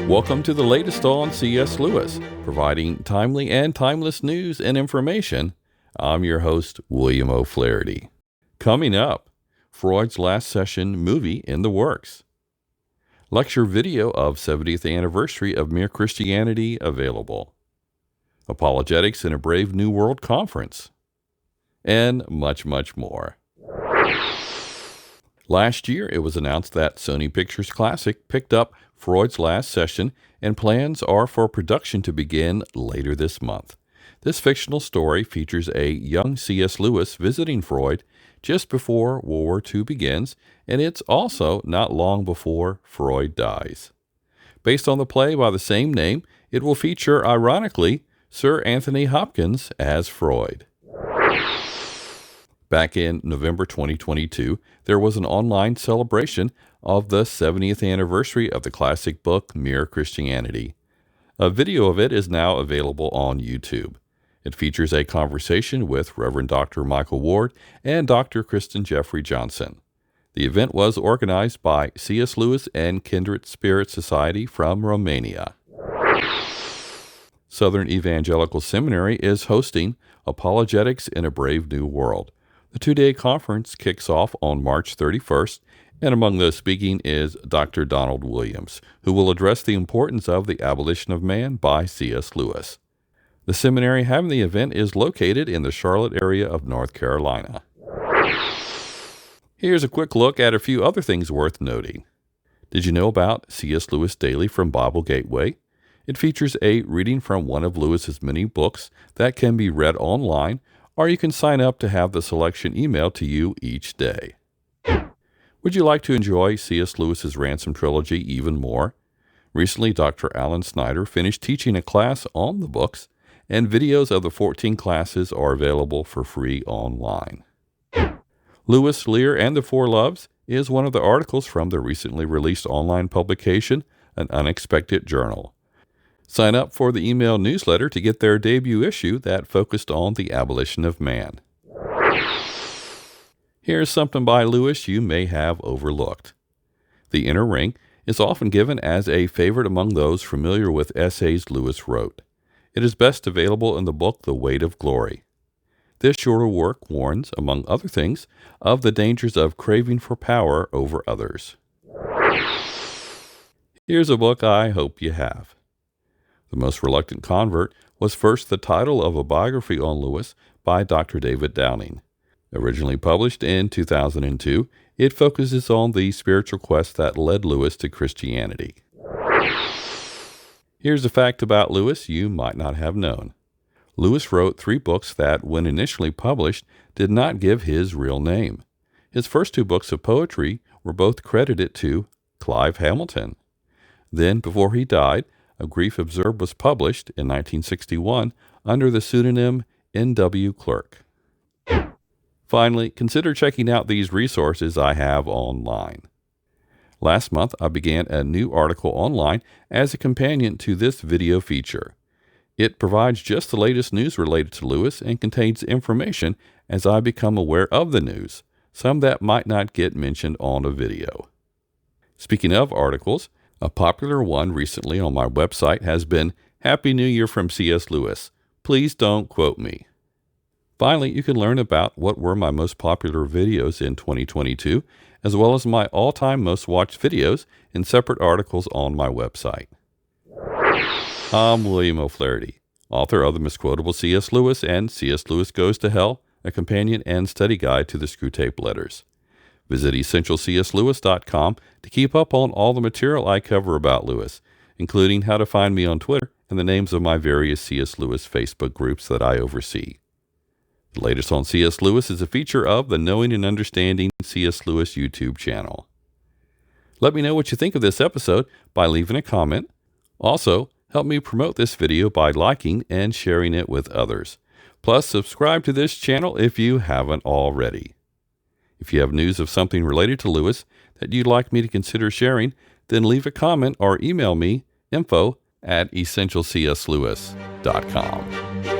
Welcome to the latest on C.S. Lewis, providing timely and timeless news and information. I'm your host, William O'Flaherty. Coming up, Freud's Last Session movie in the works. Lecture video of 70th anniversary of Mere Christianity available. Apologetics in a Brave New World conference. And much, much more. Last year, it was announced that Sony Pictures Classic picked up Freud's Last Session, and plans are for production to begin later this month. This fictional story features a young C.S. Lewis visiting Freud just before World War II begins, and it's also not long before Freud dies. Based on the play by the same name, it will feature, ironically, Sir Anthony Hopkins as Freud. Back in November 2022, there was an online celebration of the 70th anniversary of the classic book Mere Christianity. A video of it is now available on YouTube. It features a conversation with Reverend Dr. Michael Ward and Dr. Kristen Jeffrey Johnson. The event was organized by C.S. Lewis and Kindred Spirit Society from Romania. Southern Evangelical Seminary is hosting Apologetics in a Brave New World. The two-day conference kicks off on March 31st, and among those speaking is Dr. Donald Williams, who will address the importance of the abolition of man by C.S. Lewis. The seminary having the event is located in the Charlotte area of North Carolina. Here's a quick look at a few other things worth noting. Did you know about C.S. Lewis Daily from Bible Gateway? It features a reading from one of Lewis's many books that can be read online, or you can sign up to have the selection emailed to you each day. Would you like to enjoy C.S. Lewis's Ransom Trilogy even more? Recently, Dr. Alan Snyder finished teaching a class on the books, and videos of the 14 classes are available for free online. Lewis, Lear, and the Four Loves is one of the articles from the recently released online publication, An Unexpected Journal. Sign up for the email newsletter to get their debut issue that focused on the abolition of man. Here's something by Lewis you may have overlooked. The Inner Ring is often given as a favorite among those familiar with essays Lewis wrote. It is best available in the book The Weight of Glory. This shorter work warns, among other things, of the dangers of craving for power over others. Here's a book I hope you have. The Most Reluctant Convert was first the title of a biography on Lewis by Dr. David Downing. Originally published in 2002, it focuses on the spiritual quest that led Lewis to Christianity. Here's a fact about Lewis you might not have known. Lewis wrote 3 books that, when initially published, did not give his real name. His first 2 books of poetry were both credited to Clive Hamilton. Then, before he died, A Grief Observed was published in 1961 under the pseudonym N.W. Clerk. Finally, consider checking out these resources I have online. Last month, I began a new article online as a companion to this video feature. It provides just the latest news related to Lewis and contains information as I become aware of the news, some that might not get mentioned on a video. Speaking of articles, a popular one recently on my website has been Happy New Year from C.S. Lewis. Please don't quote me. Finally, you can learn about what were my most popular videos in 2022, as well as my all-time most watched videos in separate articles on my website. I'm William O'Flaherty, author of the Misquotable C.S. Lewis and C.S. Lewis Goes to Hell, a companion and study guide to the Screwtape Letters. Visit EssentialCSLewis.com to keep up on all the material I cover about Lewis, including how to find me on Twitter and the names of my various C.S. Lewis Facebook groups that I oversee. The latest on C.S. Lewis is a feature of the Knowing and Understanding C.S. Lewis YouTube channel. Let me know what you think of this episode by leaving a comment. Also, help me promote this video by liking and sharing it with others. Plus, subscribe to this channel if you haven't already. If you have news of something related to Lewis that you'd like me to consider sharing, then leave a comment or email me info@essentialcslewis.com.